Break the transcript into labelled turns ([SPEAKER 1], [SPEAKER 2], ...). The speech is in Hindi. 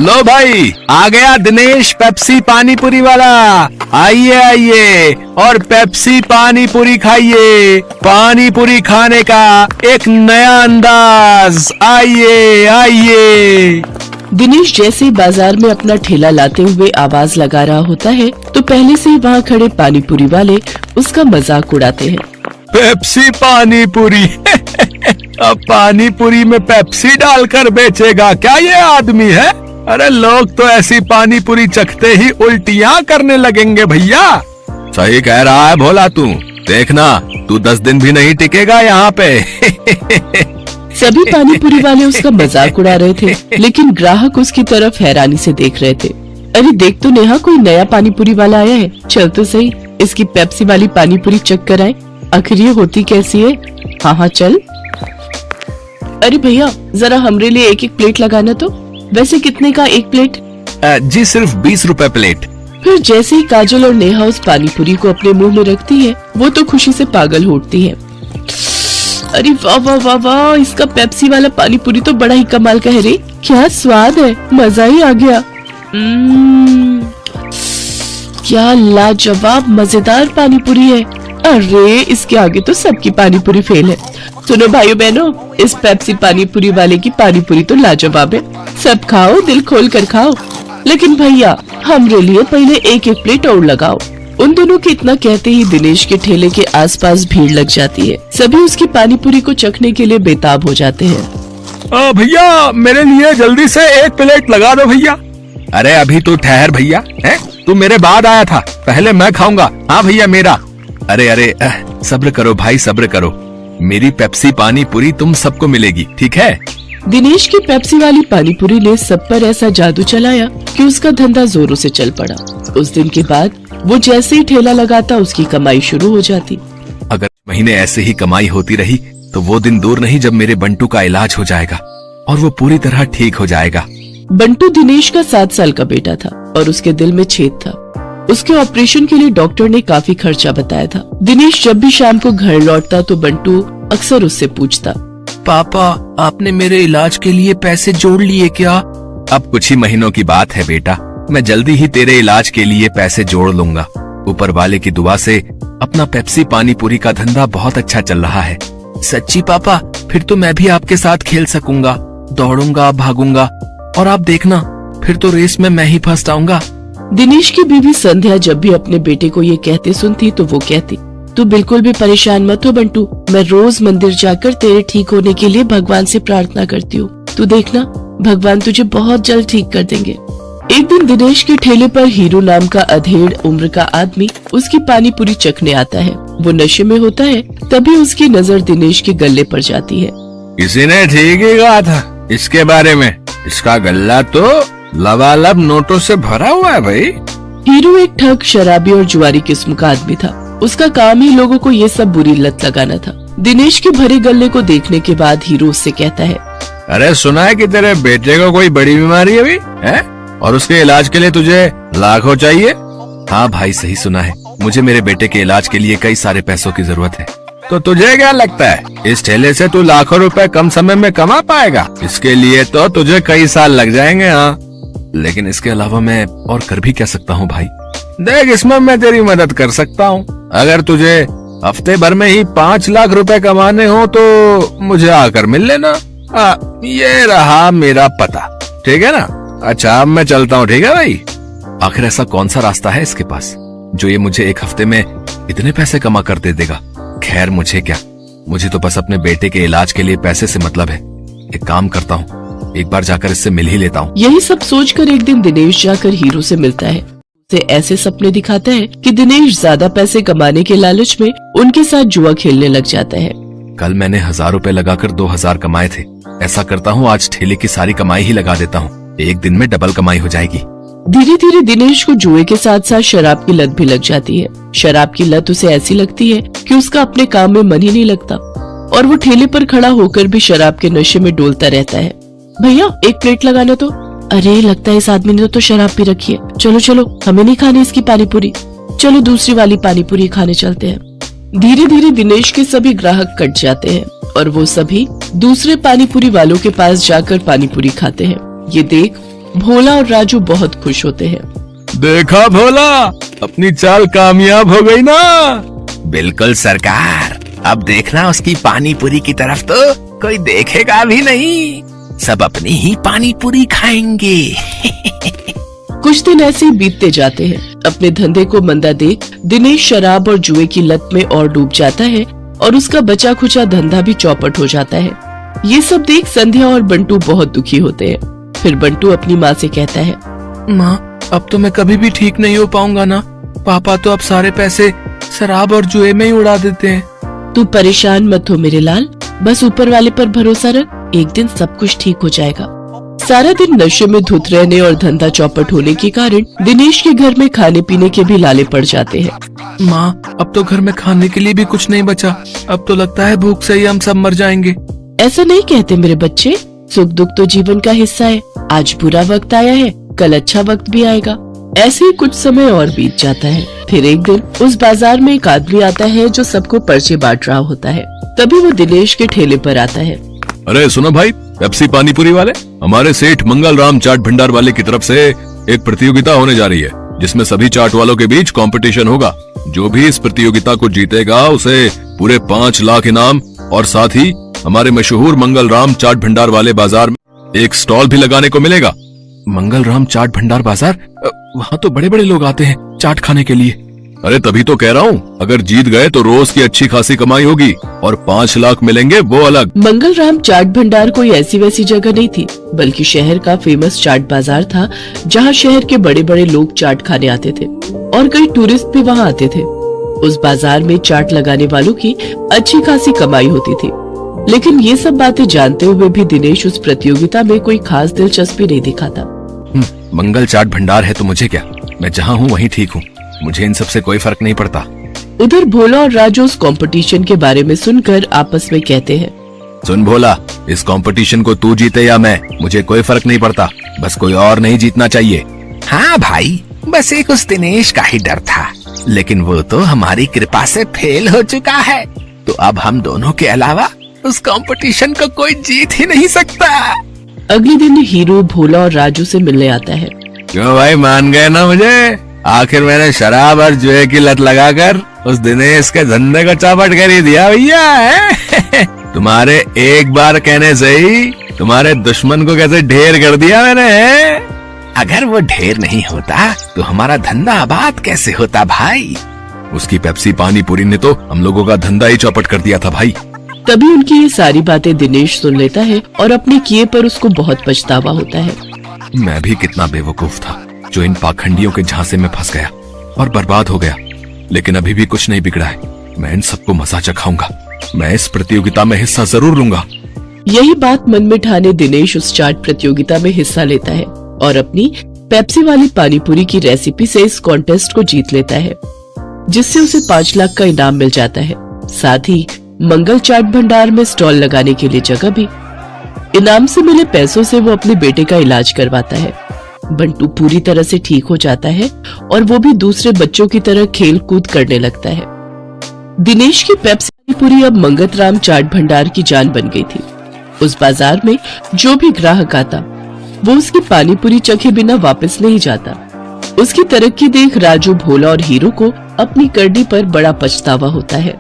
[SPEAKER 1] लो भाई, आ गया दिनेश पेप्सी पानी पूरी वाला। आइए आइए और पेप्सी पानी पूरी खाइए। पानी पूरी खाने का एक नया अंदाज। आइए आइए।
[SPEAKER 2] दिनेश जैसे ही बाजार में अपना ठेला लाते हुए आवाज लगा रहा होता है तो पहले से ही वहाँ खड़े पानी पूरी वाले उसका मजाक उड़ाते हैं।
[SPEAKER 1] पेप्सी पानी पूरी अब पानी पूरी में पेप्सी डालकर बेचेगा क्या ये आदमी है? अरे लोग तो ऐसी पानी पूरी चखते ही उल्टियाँ करने लगेंगे भैया। सही कह रहा है भोला तू। देखना तू 10 दिन भी नहीं टिकेगा यहाँ पे।
[SPEAKER 2] सभी पानी पूरी वाले उसका मजाक उड़ा रहे थे, लेकिन ग्राहक उसकी तरफ हैरानी से देख रहे थे। अरे देख तो नेहा, कोई नया पानी पूरी वाला आया है। चल तो सही, इसकी पेप्सी वाली पानी पूरी चख कर आए, आखिर ये होती कैसी है। हाँ हाँ चल। अरे भैया जरा हमरे लिए एक एक प्लेट लगाना तो। वैसे कितने का एक प्लेट?
[SPEAKER 1] जी सिर्फ 20 रुपए प्लेट।
[SPEAKER 2] फिर जैसे ही काजल और नेहा उस पानी पूरी को अपने मुंह में रखती है, वो तो खुशी से पागल हो उठती है। अरे वाह वाह वाह वाह, इसका पेप्सी वाला पानी पूरी तो बड़ा ही कमाल का है रे। क्या स्वाद है, मजा ही आ गया। क्या लाजवाब मजेदार पानी पूरी है। अरे इसके आगे तो सबकी पानी पूरी फेल है। सुनो भाइयों बहनों, इस पेप्सी पानी पूरी वाले की पानी पूरी तो लाजवाब है। सब खाओ, दिल खोल कर खाओ, लेकिन भैया हमरे लिए पहले एक एक प्लेट और लगाओ। उन दोनों के इतना कहते ही दिनेश के ठेले के आसपास भीड़ लग जाती है। सभी उसकी पानी पूरी को चखने के लिए बेताब हो जाते हैं।
[SPEAKER 1] भैया मेरे लिए जल्दी से एक प्लेट लगा दो भैया। अरे अभी तू ठहर भैया, है तू मेरे बाद आया था, पहले मैं खाऊंगा। हाँ भैया मेरा। अरे सब्र करो भाई, सब्र करो। मेरी पेप्सी पानी पूरी तुम सबको मिलेगी, ठीक है?
[SPEAKER 2] दिनेश की पेप्सी वाली पानी पूरी ने सब पर ऐसा जादू चलाया कि उसका धंधा जोरों से चल पड़ा। उस दिन के बाद वो जैसे ही ठेला लगाता उसकी कमाई शुरू हो जाती।
[SPEAKER 1] अगर महीने ऐसे ही कमाई होती रही तो वो दिन दूर नहीं जब मेरे बंटू का इलाज हो जाएगा और वो पूरी तरह ठीक हो जाएगा।
[SPEAKER 2] बंटू दिनेश का 7 साल का बेटा था और उसके दिल में छेद था। उसके ऑपरेशन के लिए डॉक्टर ने काफी खर्चा बताया था। दिनेश जब भी शाम को घर लौटता तो बंटू अक्सर उससे पूछता,
[SPEAKER 1] पापा आपने मेरे इलाज के लिए पैसे जोड़ लिए क्या? अब कुछ ही महीनों की बात है बेटा, मैं जल्दी ही तेरे इलाज के लिए पैसे जोड़ लूंगा। ऊपर वाले की दुआ से अपना पेप्सी पानी पूरी का धंधा बहुत अच्छा चल रहा है। सच्ची पापा? फिर तो मैं भी आपके साथ खेल सकूंगा, दौड़ूंगा, भागूंगा, और आप देखना फिर तो रेस में मैं ही फर्स्ट आऊंगा।
[SPEAKER 2] दिनेश की बीवी संध्या जब भी अपने बेटे को ये कहते सुनती तो वो कहती, तू बिल्कुल भी परेशान मत हो बंटू, मैं रोज मंदिर जाकर तेरे ठीक होने के लिए भगवान से प्रार्थना करती हूँ। तू देखना भगवान तुझे बहुत जल्द ठीक कर देंगे। एक दिन दिनेश के ठेले पर हीरो नाम का अधेड़ उम्र का आदमी उसकी पानी पूरी चखने आता है। वो नशे में होता है, तभी उसकी नजर दिनेश के गले पर जाती है।
[SPEAKER 1] किसी ने ठीक ही कहा था इसके बारे में, इसका गल्ला तो लबालब नोटों से भरा हुआ है भाई।
[SPEAKER 2] हीरो एक ठग, शराबी और जुआरी किस्म का आदमी था। उसका काम ही लोगों को ये सब बुरी लत लगाना था। दिनेश के भरे गले को देखने के बाद हीरो उससे कहता है,
[SPEAKER 1] अरे सुना है कि तेरे बेटे को कोई बड़ी बीमारी है, है? और उसके इलाज के लिए तुझे लाखों चाहिए? हाँ भाई सही सुना है, मुझे मेरे बेटे के इलाज के लिए कई सारे पैसों की जरूरत है। तो तुझे क्या लगता है इस ठेले से तू लाखों रुपए कम समय में कमा पाएगा? इसके लिए तो तुझे कई साल लग जाएंगे। हाँ लेकिन इसके अलावा मैं और कर भी क्या सकता हूँ भाई? देख इसमें मैं तेरी मदद कर सकता हूँ। अगर तुझे हफ्ते भर में ही 5 लाख रुपए कमाने हो तो मुझे आकर मिल लेना। ये रहा मेरा पता, ठीक है ना? अच्छा अब मैं चलता हूँ, ठीक है भाई? आखिर ऐसा कौन सा रास्ता है इसके पास जो ये मुझे एक हफ्ते में इतने पैसे कमा कर दे देगा? खैर मुझे क्या, मुझे तो बस अपने बेटे के इलाज के लिए पैसे से मतलब है। एक काम करता हूँ, एक बार जाकर इससे मिल ही लेता हूँ।
[SPEAKER 2] यही सब सोचकर एक दिन दिनेश जाकर हीरो से मिलता है। उसे ऐसे सपने दिखाता है कि दिनेश ज्यादा पैसे कमाने के लालच में उनके साथ जुआ खेलने लग जाता है।
[SPEAKER 1] कल मैंने 1000 रुपए लगाकर 2000 कमाए थे। ऐसा करता हूँ आज ठेले की सारी कमाई ही लगा देता हूँ, एक दिन में डबल कमाई हो जाएगी।
[SPEAKER 2] धीरे धीरे दिनेश को जुए के साथ साथ शराब की लत भी लग जाती है। शराब की लत उसे ऐसी लगती है कि उसका अपने काम में मन ही नहीं लगता और वो ठेले पर खड़ा होकर भी शराब के नशे में डोलता रहता है। भैया एक प्लेट लगाना तो। अरे लगता है इस आदमी ने तो शराब पी रखी है। चलो चलो हमें नहीं खानी इसकी पानी पूरी, चलो दूसरी वाली पानी पूरी खाने चलते हैं। धीरे धीरे दिनेश के सभी ग्राहक कट जाते हैं और वो सभी दूसरे पानी पूरी वालों के पास जाकर पानी पूरी खाते हैं। ये देख भोला और राजू बहुत खुश होते हैं।
[SPEAKER 1] देखा भोला, अपनी चाल कामयाब हो गई ना। बिल्कुल सरकार, अब देखना उसकी पानी पूरी की तरफ तो कोई देखेगा भी नहीं, सब अपनी ही पानी पूरी खाएंगे।
[SPEAKER 2] कुछ दिन ऐसे ही बीतते जाते हैं। अपने धंधे को मंदा देख दिनेश शराब और जुए की लत में और डूब जाता है और उसका बचा खुचा धंधा भी चौपट हो जाता है। ये सब देख संध्या और बंटू बहुत दुखी होते हैं। फिर बंटू अपनी माँ से कहता है,
[SPEAKER 1] माँ, अब तो मैं कभी भी ठीक नहीं हो पाऊंगा ना। पापा तो अब सारे पैसे शराब और जुए में ही उड़ा देते हैं।
[SPEAKER 2] तू परेशान मत हो मेरे लाल, बस ऊपर वाले पर भरोसा रख, एक दिन सब कुछ ठीक हो जाएगा। सारा दिन नशे में धुत रहने और धंधा चौपट होने के कारण दिनेश के घर में खाने पीने के भी लाले पड़ जाते हैं।
[SPEAKER 1] माँ, अब तो घर में खाने के लिए भी कुछ नहीं बचा। अब तो लगता है भूख से ही हम सब मर जाएंगे।
[SPEAKER 2] ऐसा नहीं कहते मेरे बच्चे, सुख दुख तो जीवन का हिस्सा है। आज बुरा वक्त आया है, कल अच्छा वक्त भी आएगा। ऐसे ही कुछ समय और बीत जाता है। फिर एक दिन उस बाजार में एक आदमी आता है जो सबको पर्चे बांट रहा होता है। तभी वो दिनेश के ठेले पर आता है।
[SPEAKER 1] अरे सुनो भाई, पेप्सी पानी पूरी वाले, हमारे सेठ मंगल राम चाट भंडार वाले की तरफ से एक प्रतियोगिता होने जा रही है, जिसमें सभी चाट वालों के बीच कंपटीशन होगा। जो भी इस प्रतियोगिता को जीतेगा उसे पूरे 5 लाख इनाम और साथ ही हमारे मशहूर मंगल राम चाट भंडार वाले बाजार में एक स्टॉल भी लगाने को मिलेगा। मंगल राम चाट भंडार बाजार, वहाँ तो बड़े बड़े लोग आते हैं चाट खाने के लिए। अरे तभी तो कह रहा हूँ, अगर जीत गए तो रोज की अच्छी खासी कमाई होगी और 5 लाख मिलेंगे वो अलग।
[SPEAKER 2] मंगल राम चाट भंडार कोई ऐसी वैसी जगह नहीं थी, बल्कि शहर का फेमस चाट बाजार था, जहाँ शहर के बड़े बड़े लोग चाट खाने आते थे और कई टूरिस्ट भी वहाँ आते थे। उस बाजार में चाट लगाने वालों की अच्छी खासी कमाई होती थी। लेकिन ये सब बातें जानते हुए भी दिनेश उस प्रतियोगिता में कोई खास दिलचस्पी नहीं दिखाता।
[SPEAKER 1] मंगल चाट भंडार है तो मुझे क्या, मैं जहाँ हूँ वहीं ठीक हूँ, मुझे इन सब से कोई फर्क नहीं पड़ता।
[SPEAKER 2] उधर भोला और राजू उस कंपटीशन के बारे में सुनकर आपस में कहते हैं,
[SPEAKER 1] सुन भोला, इस कंपटीशन को तू जीते या मैं, मुझे कोई फर्क नहीं पड़ता, बस कोई और नहीं जीतना चाहिए। हाँ भाई, बस एक उस दिनेश का ही डर था, लेकिन वो तो हमारी कृपा से फेल हो चुका है, तो अब हम दोनों के अलावा उस कंपटीशन को कोई जीत ही नहीं सकता।
[SPEAKER 2] अगले दिन हीरो भोला और राजू से मिलने आता है।
[SPEAKER 1] क्यों भाई, मान गए ना मुझे? आखिर मैंने शराब और जुए की लत लगाकर उस दिनेश के धंधे को चौपट कर ही दिया भैया है। तुम्हारे एक बार कहने से ही तुम्हारे दुश्मन को कैसे ढेर कर दिया मैंने। अगर वो ढेर नहीं होता तो हमारा धंधा आबाद कैसे होता भाई। उसकी पेप्सी पानी पूरी ने तो हम लोगों का धंधा ही चौपट कर दिया था भाई।
[SPEAKER 2] तभी उनकी ये सारी बातें दिनेश सुन लेता है और अपने किए पर उसको बहुत पछतावा होता है।
[SPEAKER 1] मैं भी कितना बेवकूफ था जो इन पाखंडियों के झांसे में फंस गया और बर्बाद हो गया, लेकिन अभी भी कुछ नहीं बिगड़ा है। मैं इन सबको मजा चखाऊंगा, मैं इस प्रतियोगिता में हिस्सा जरूर लूंगा।
[SPEAKER 2] यही बात मन में ठाने दिनेश उस चाट प्रतियोगिता में हिस्सा लेता है और अपनी पेप्सी वाली पानीपुरी की रेसिपी से इस कॉन्टेस्ट को जीत लेता है, जिससे उसे 5 लाख का इनाम मिल जाता है। साथ ही मंगल चाट भंडार में स्टॉल लगाने के लिए जगह भी। इनाम से मिले पैसों से वो अपने बेटे का इलाज करवाता है। बंटू पूरी तरह से ठीक हो जाता है और वो भी दूसरे बच्चों की तरह खेल कूद करने लगता है। दिनेश की पेप्सी पूरी अब मंगत राम चाट भंडार की जान बन गई थी। उस बाजार में जो भी ग्राहक आता वो उसकी पानी पूरी चखे बिना वापस नहीं जाता। उसकी तरक्की देख राजू, भोला और हीरो को अपनी करनी पर बड़ा पछतावा होता है।